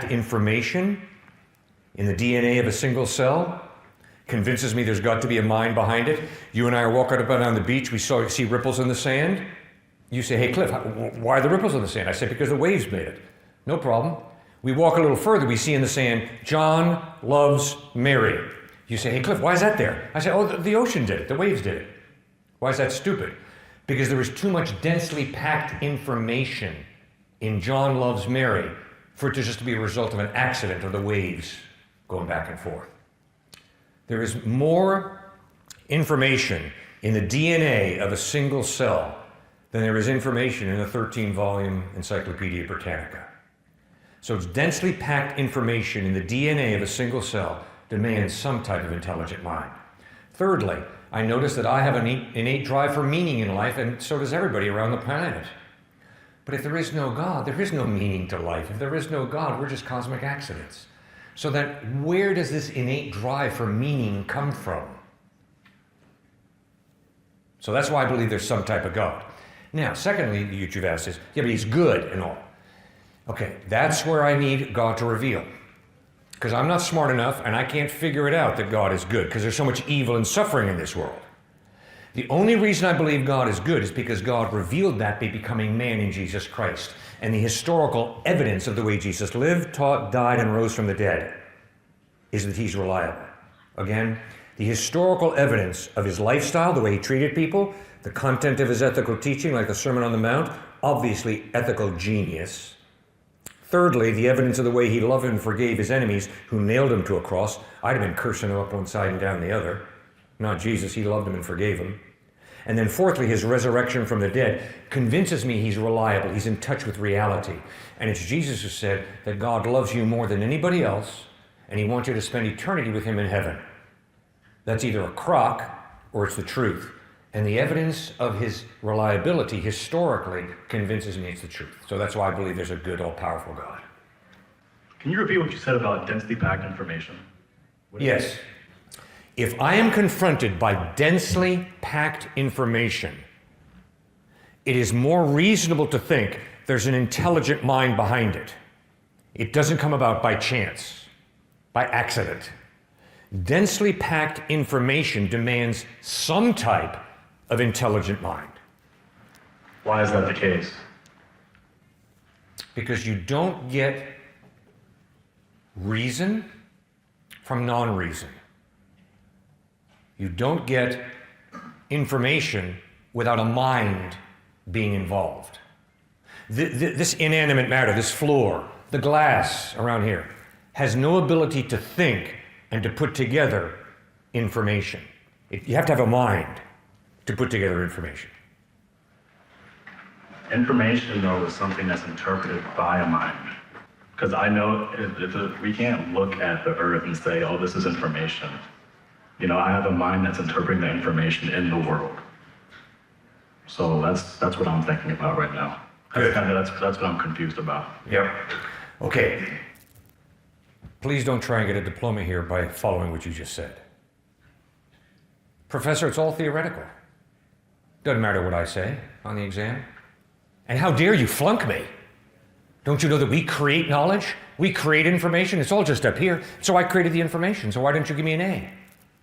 packed information in the DNA of a single cell convinces me there's got to be a mind behind it. You and I are walking up and down the beach, we see ripples in the sand. You say, hey Cliff, why are the ripples in the sand? I say, because the waves made it. No problem. We walk a little further, we see in the sand, John loves Mary. You say, hey Cliff, why is that there? I say, oh, the ocean did it, the waves did it. Why is that stupid? Because there was too much densely packed information in John loves Mary for it to just be a result of an accident of the waves going back and forth. There is more information in the DNA of a single cell than there is information in a 13-volume Encyclopedia Britannica. So it's densely packed information in the DNA of a single cell demands some type of intelligent mind. Thirdly, I notice that I have an innate drive for meaning in life, and so does everybody around the planet. But if there is no God, there is no meaning to life. If there is no God, we're just cosmic accidents. So then where does this innate drive for meaning come from? So that's why I believe there's some type of God. Now, secondly, you've asked is, yeah, but he's good and all. Okay, that's where I need God to reveal. Because I'm not smart enough and I can't figure it out that God is good because there's so much evil and suffering in this world. The only reason I believe God is good is because God revealed that by becoming man in Jesus Christ. And the historical evidence of the way Jesus lived, taught, died, and rose from the dead is that he's reliable. Again, the historical evidence of his lifestyle, the way he treated people, the content of his ethical teaching, like the Sermon on the Mount, obviously ethical genius. Thirdly, the evidence of the way he loved and forgave his enemies who nailed him to a cross. I'd have been cursing him up one side and down the other. Not Jesus, he loved him and forgave him. And then fourthly, his resurrection from the dead convinces me he's reliable, he's in touch with reality. And it's Jesus who said that God loves you more than anybody else, and he wants you to spend eternity with him in heaven. That's either a crock or it's the truth. And the evidence of his reliability historically convinces me it's the truth. So that's why I believe there's a good, all-powerful God. Can you repeat what you said about densely packed information? Yes. If I am confronted by densely packed information, it is more reasonable to think there's an intelligent mind behind it. It doesn't come about by chance, by accident. Densely packed information demands some type of intelligent mind. Why is that the case? Because you don't get reason from non-reason. You don't get information without a mind being involved. This inanimate matter, this floor, the glass around here, has no ability to think and to put together information. You have to have a mind to put together information. Information, though, is something that's interpreted by a mind. Because I know we can't look at the earth and say, oh, this is information. You know, I have a mind that's interpreting the information in the world. So that's what I'm thinking about right now. That's what I'm confused about. Yep. Okay. Please don't try and get a diploma here by following what you just said. Professor, it's all theoretical. Doesn't matter what I say on the exam. And how dare you flunk me? Don't you know that we create knowledge? We create information. It's all just up here. So I created the information. So why didn't you give me an A?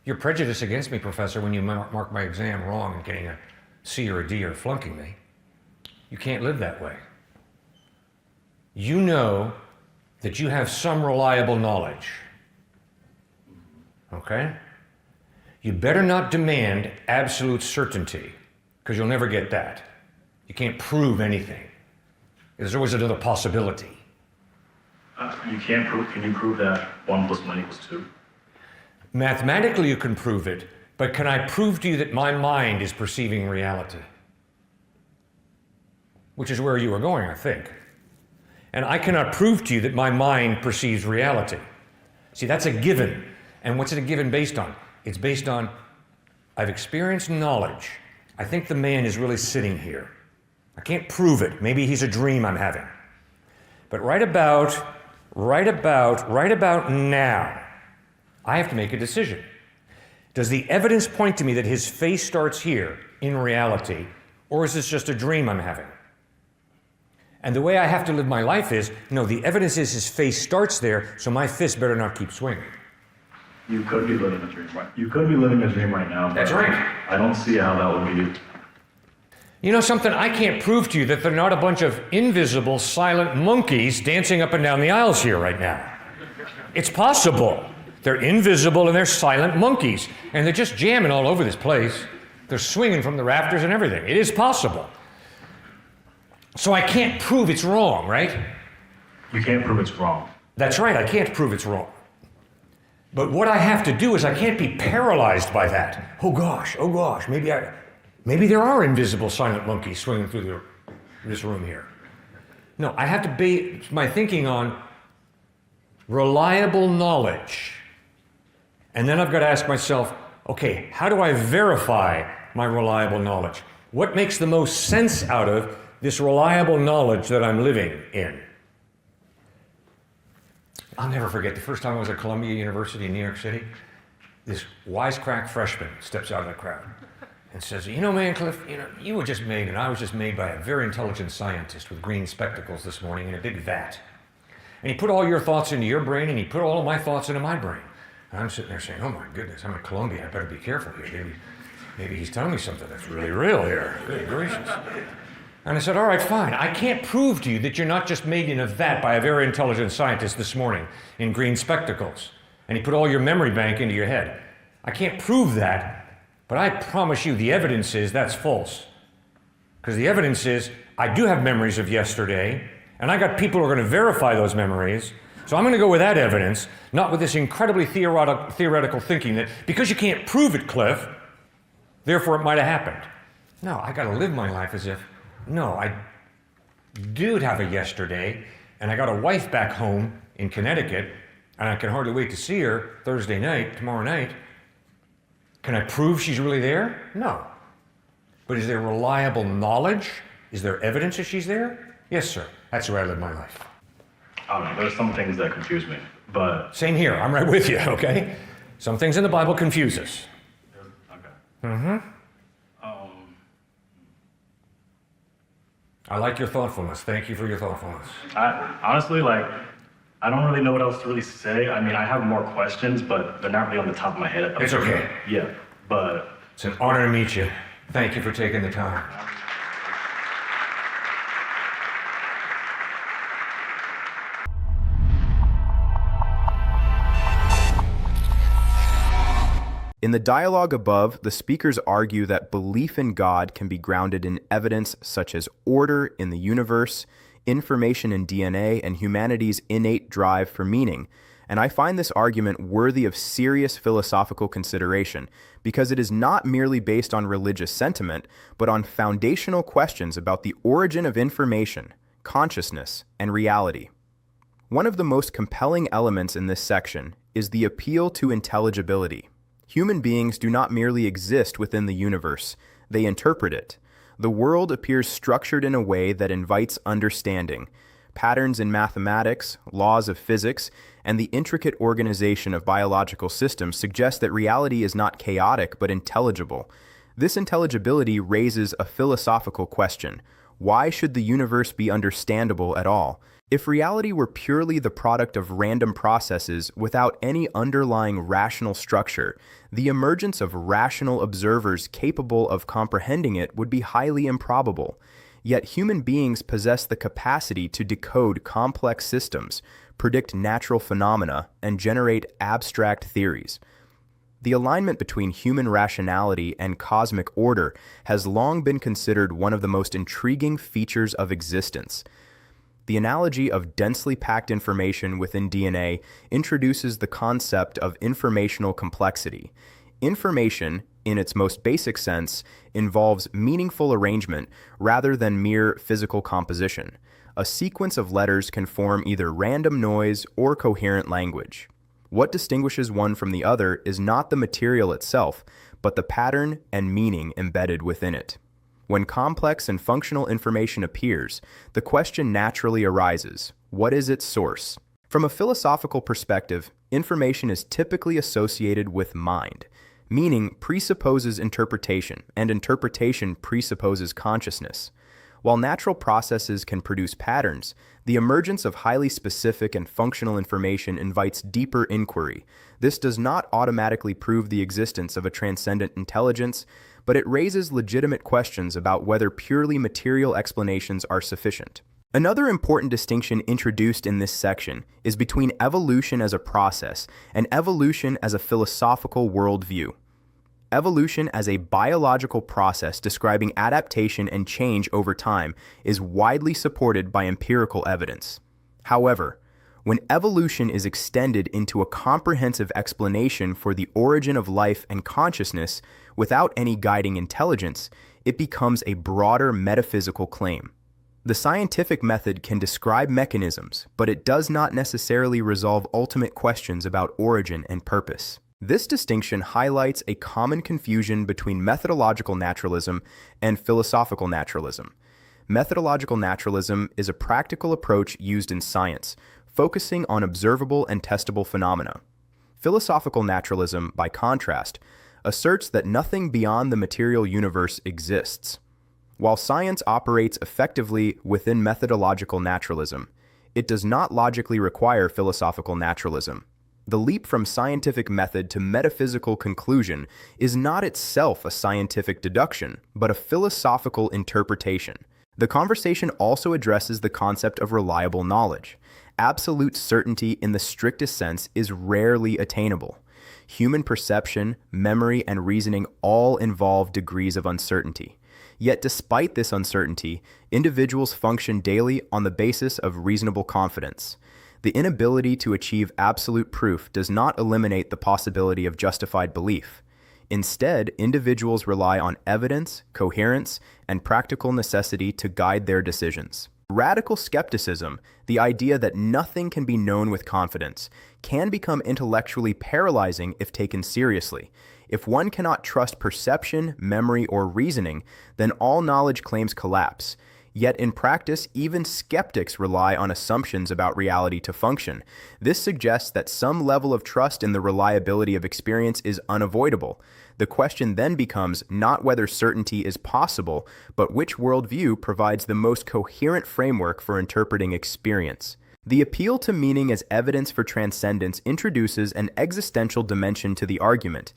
You're prejudiced against me, Professor, when you mark my exam wrong and getting a C or a D or flunking me. You can't live that way. You know that you have some reliable knowledge. Okay? You better not demand absolute certainty, because you'll never get that. You can't prove anything. There's always another possibility. You can't prove, can you prove that 1 + 1 = 2? Mathematically you can prove it, but can I prove to you that my mind is perceiving reality? Which is where you are going, I think. And I cannot prove to you that my mind perceives reality. See, that's a given. And what's it a given based on? It's based on, I've experienced knowledge. I think the man is really sitting here. I can't prove it. Maybe he's a dream I'm having. But right about now, I have to make a decision. Does the evidence point to me that his face starts here in reality, or is this just a dream I'm having? And the way I have to live my life is, no, the evidence is his face starts there, so my fist better not keep swinging. You could be living a dream right. You could be living a dream right now. That's right. I don't see how that would be. You know something? I can't prove to you that they're not a bunch of invisible, silent monkeys dancing up and down the aisles here right now. It's possible. They're invisible and they're silent monkeys. And they're just jamming all over this place. They're swinging from the rafters and everything. It is possible. So I can't prove it's wrong, right? You can't prove it's wrong. That's right, I can't prove it's wrong. But what I have to do is I can't be paralyzed by that. Oh gosh, maybe there are invisible silent monkeys swinging through this room here. No, I have to base my thinking on reliable knowledge. And then I've got to ask myself, okay, how do I verify my reliable knowledge? What makes the most sense out of this reliable knowledge that I'm living in? I'll never forget the first time I was at Columbia University in New York City. This wisecrack freshman steps out of the crowd and says, you know, man, Cliff, you were just made, and I was just made by a very intelligent scientist with green spectacles this morning in a big vat. And he put all your thoughts into your brain, and he put all of my thoughts into my brain. And I'm sitting there saying, oh my goodness, I'm at Columbia, I better be careful here. Maybe he's telling me something that's really real here. Good gracious. And I said, all right, fine. I can't prove to you that you're not just made in a vat by a very intelligent scientist this morning in green spectacles. And he put all your memory bank into your head. I can't prove that, but I promise you the evidence is that's false. Because the evidence is I do have memories of yesterday, and I got people who are going to verify those memories. So I'm going to go with that evidence, not with this incredibly theoretical thinking that because you can't prove it, Cliff, therefore it might have happened. No, I got to live my life as if, no, I do have a yesterday, and I got a wife back home in Connecticut, and I can hardly wait to see her Thursday night, tomorrow night. Can I prove she's really there? No. But is there reliable knowledge? Is there evidence that she's there? Yes, sir. That's the way I live my life. I don't know. There's some things that confuse me, but... Same here. I'm right with you, okay? Some things in the Bible confuse us. Okay. Mm-hmm. I like your thoughtfulness. Thank you for your thoughtfulness. Honestly, I don't really know what else to really say. I mean, I have more questions, but they're not really on the top of my head. It's okay. Yeah, but... It's an honor to meet you. Thank you for taking the time. In the dialogue above, the speakers argue that belief in God can be grounded in evidence such as order in the universe, information in DNA, and humanity's innate drive for meaning. And I find this argument worthy of serious philosophical consideration because it is not merely based on religious sentiment, but on foundational questions about the origin of information, consciousness, and reality. One of the most compelling elements in this section is the appeal to intelligibility. Human beings do not merely exist within the universe, they interpret it. The world appears structured in a way that invites understanding. Patterns in mathematics, laws of physics, and the intricate organization of biological systems suggest that reality is not chaotic but intelligible. This intelligibility raises a philosophical question. Why should the universe be understandable at all? If reality were purely the product of random processes without any underlying rational structure, the emergence of rational observers capable of comprehending it would be highly improbable. Yet human beings possess the capacity to decode complex systems, predict natural phenomena, and generate abstract theories. The alignment between human rationality and cosmic order has long been considered one of the most intriguing features of existence. The analogy of densely packed information within DNA introduces the concept of informational complexity. Information, in its most basic sense, involves meaningful arrangement rather than mere physical composition. A sequence of letters can form either random noise or coherent language. What distinguishes one from the other is not the material itself, but the pattern and meaning embedded within it. When complex and functional information appears, the question naturally arises: what is its source? From a philosophical perspective, information is typically associated with mind. Meaning presupposes interpretation, and interpretation presupposes consciousness. While natural processes can produce patterns, the emergence of highly specific and functional information invites deeper inquiry. This does not automatically prove the existence of a transcendent intelligence, but it raises legitimate questions about whether purely material explanations are sufficient. Another important distinction introduced in this section is between evolution as a process and evolution as a philosophical worldview. Evolution as a biological process describing adaptation and change over time is widely supported by empirical evidence. However, when evolution is extended into a comprehensive explanation for the origin of life and consciousness without any guiding intelligence, it becomes a broader metaphysical claim. The scientific method can describe mechanisms, but it does not necessarily resolve ultimate questions about origin and purpose. This distinction highlights a common confusion between methodological naturalism and philosophical naturalism. Methodological naturalism is a practical approach used in science, focusing on observable and testable phenomena. Philosophical naturalism, by contrast, asserts that nothing beyond the material universe exists. While science operates effectively within methodological naturalism, it does not logically require philosophical naturalism. The leap from scientific method to metaphysical conclusion is not itself a scientific deduction, but a philosophical interpretation. The conversation also addresses the concept of reliable knowledge. Absolute certainty in the strictest sense is rarely attainable. Human perception, memory, and reasoning all involve degrees of uncertainty. Yet despite this uncertainty, individuals function daily on the basis of reasonable confidence. The inability to achieve absolute proof does not eliminate the possibility of justified belief. Instead, individuals rely on evidence, coherence, and practical necessity to guide their decisions. Radical skepticism, the idea that nothing can be known with confidence, can become intellectually paralyzing if taken seriously. If one cannot trust perception, memory, or reasoning, then all knowledge claims collapse. Yet in practice, even skeptics rely on assumptions about reality to function. This suggests that some level of trust in the reliability of experience is unavoidable. The question then becomes not whether certainty is possible, but which worldview provides the most coherent framework for interpreting experience. The appeal to meaning as evidence for transcendence introduces an existential dimension to the argument.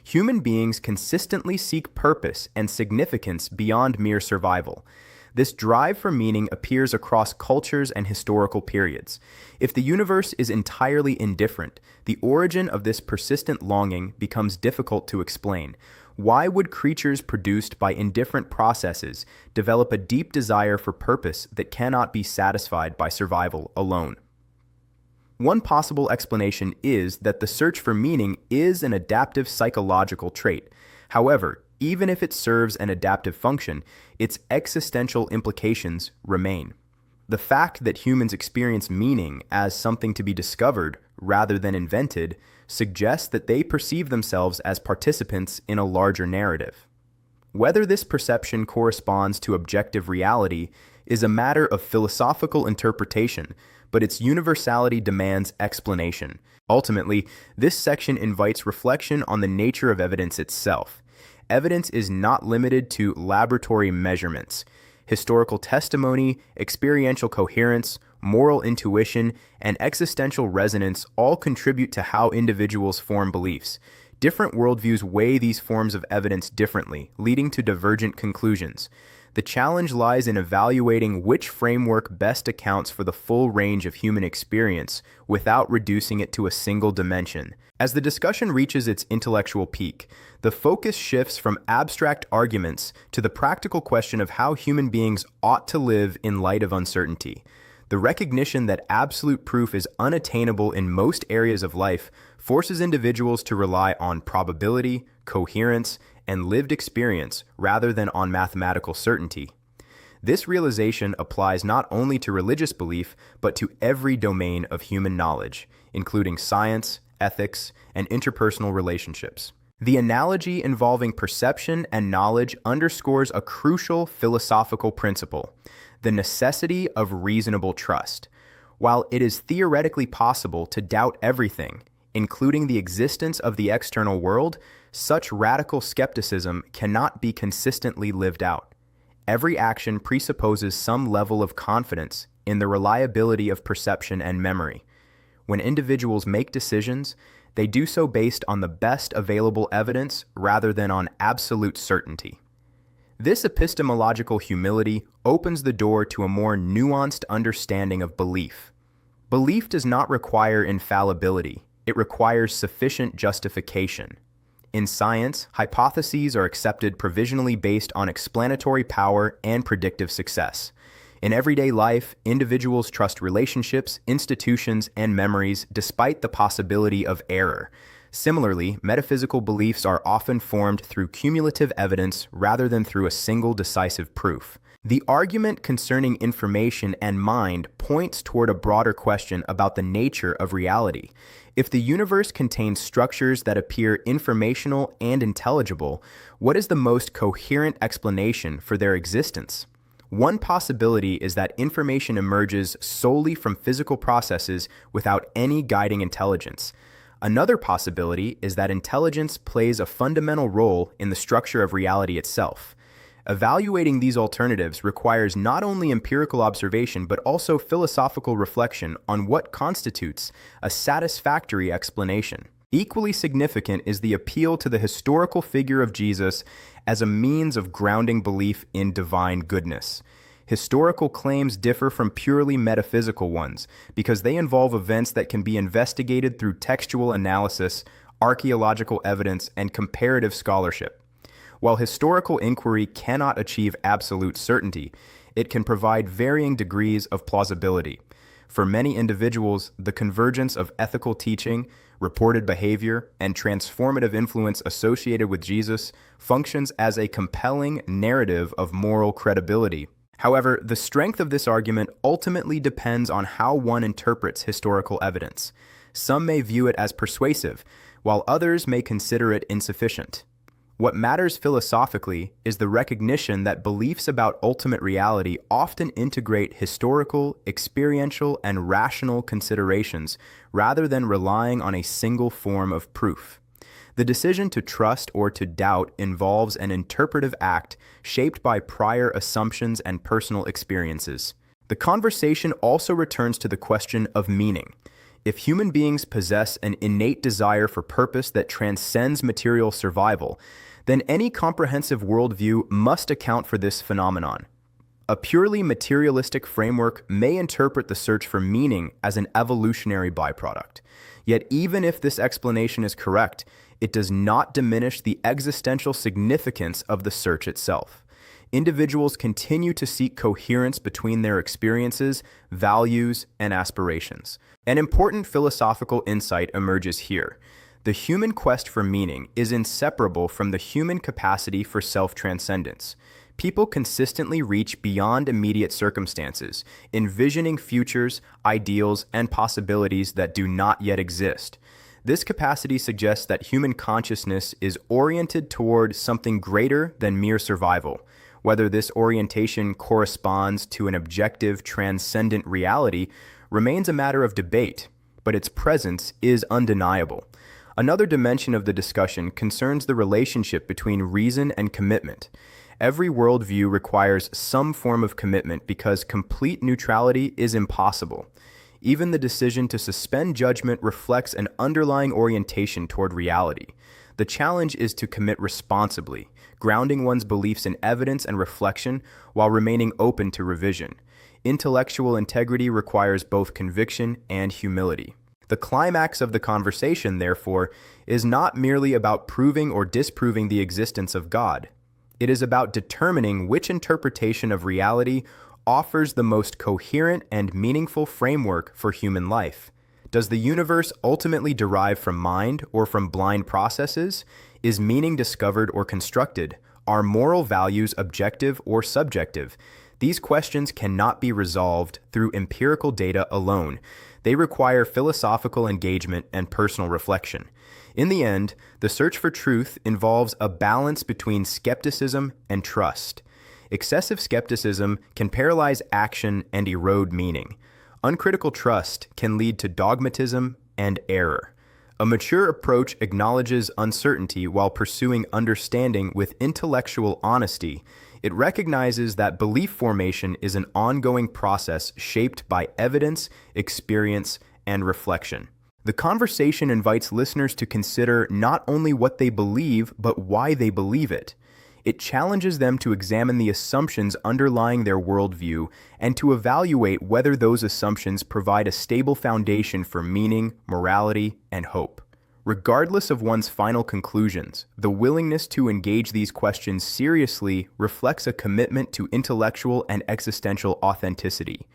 Human beings consistently seek purpose and significance beyond mere survival. This drive for meaning appears across cultures and historical periods. If the universe is entirely indifferent, the origin of this persistent longing becomes difficult to explain. Why would creatures produced by indifferent processes develop a deep desire for purpose that cannot be satisfied by survival alone? One possible explanation is that the search for meaning is an adaptive psychological trait. However, even if it serves an adaptive function, its existential implications remain. The fact that humans experience meaning as something to be discovered rather than invented suggests that they perceive themselves as participants in a larger narrative. Whether this perception corresponds to objective reality is a matter of philosophical interpretation, but its universality demands explanation. Ultimately, this section invites reflection on the nature of evidence itself. Evidence is not limited to laboratory measurements. Historical testimony, experiential coherence, moral intuition, and existential resonance all contribute to how individuals form beliefs. Different worldviews weigh these forms of evidence differently, leading to divergent conclusions. The challenge lies in evaluating which framework best accounts for the full range of human experience without reducing it to a single dimension. As the discussion reaches its intellectual peak, the focus shifts from abstract arguments to the practical question of how human beings ought to live in light of uncertainty. The recognition that absolute proof is unattainable in most areas of life forces individuals to rely on probability, coherence, and lived experience rather than on mathematical certainty. This realization applies not only to religious belief, but to every domain of human knowledge, including science, ethics, and interpersonal relationships. The analogy involving perception and knowledge underscores a crucial philosophical principle: the necessity of reasonable trust. While it is theoretically possible to doubt everything, including the existence of the external world, such radical skepticism cannot be consistently lived out. Every action presupposes some level of confidence in the reliability of perception and memory. When individuals make decisions, they do so based on the best available evidence rather than on absolute certainty. This epistemological humility opens the door to a more nuanced understanding of belief. Belief does not require infallibility, it requires sufficient justification. In science, hypotheses are accepted provisionally based on explanatory power and predictive success. In everyday life, individuals trust relationships, institutions, and memories despite the possibility of error. Similarly, metaphysical beliefs are often formed through cumulative evidence rather than through a single decisive proof. The argument concerning information and mind points toward a broader question about the nature of reality. If the universe contains structures that appear informational and intelligible, what is the most coherent explanation for their existence? One possibility is that information emerges solely from physical processes without any guiding intelligence. Another possibility is that intelligence plays a fundamental role in the structure of reality itself. Evaluating these alternatives requires not only empirical observation but also philosophical reflection on what constitutes a satisfactory explanation. Equally significant is the appeal to the historical figure of Jesus as a means of grounding belief in divine goodness. Historical claims differ from purely metaphysical ones because they involve events that can be investigated through textual analysis, archaeological evidence, and comparative scholarship. While historical inquiry cannot achieve absolute certainty, it can provide varying degrees of plausibility. For many individuals, the convergence of ethical teaching, reported behavior, and transformative influence associated with Jesus functions as a compelling narrative of moral credibility. However, the strength of this argument ultimately depends on how one interprets historical evidence. Some may view it as persuasive, while others may consider it insufficient. What matters philosophically is the recognition that beliefs about ultimate reality often integrate historical, experiential, and rational considerations rather than relying on a single form of proof. The decision to trust or to doubt involves an interpretive act shaped by prior assumptions and personal experiences. The conversation also returns to the question of meaning. If human beings possess an innate desire for purpose that transcends material survival, then any comprehensive worldview must account for this phenomenon. A purely materialistic framework may interpret the search for meaning as an evolutionary byproduct. Yet even if this explanation is correct, it does not diminish the existential significance of the search itself. Individuals continue to seek coherence between their experiences, values, and aspirations. An important philosophical insight emerges here. The human quest for meaning is inseparable from the human capacity for self-transcendence. People consistently reach beyond immediate circumstances, envisioning futures, ideals, and possibilities that do not yet exist. This capacity suggests that human consciousness is oriented toward something greater than mere survival. Whether this orientation corresponds to an objective, transcendent reality remains a matter of debate, but its presence is undeniable. Another dimension of the discussion concerns the relationship between reason and commitment. Every worldview requires some form of commitment because complete neutrality is impossible. Even the decision to suspend judgment reflects an underlying orientation toward reality. The challenge is to commit responsibly, grounding one's beliefs in evidence and reflection while remaining open to revision. Intellectual integrity requires both conviction and humility. The climax of the conversation, therefore, is not merely about proving or disproving the existence of God. It is about determining which interpretation of reality offers the most coherent and meaningful framework for human life. Does the universe ultimately derive from mind or from blind processes? Is meaning discovered or constructed? Are moral values objective or subjective? These questions cannot be resolved through empirical data alone. They require philosophical engagement and personal reflection. In the end, the search for truth involves a balance between skepticism and trust. Excessive skepticism can paralyze action and erode meaning. Uncritical trust can lead to dogmatism and error. A mature approach acknowledges uncertainty while pursuing understanding with intellectual honesty. It recognizes that belief formation is an ongoing process shaped by evidence, experience, and reflection. The conversation invites listeners to consider not only what they believe, but why they believe it. It challenges them to examine the assumptions underlying their worldview and to evaluate whether those assumptions provide a stable foundation for meaning, morality, and hope. Regardless of one's final conclusions, the willingness to engage these questions seriously reflects a commitment to intellectual and existential authenticity.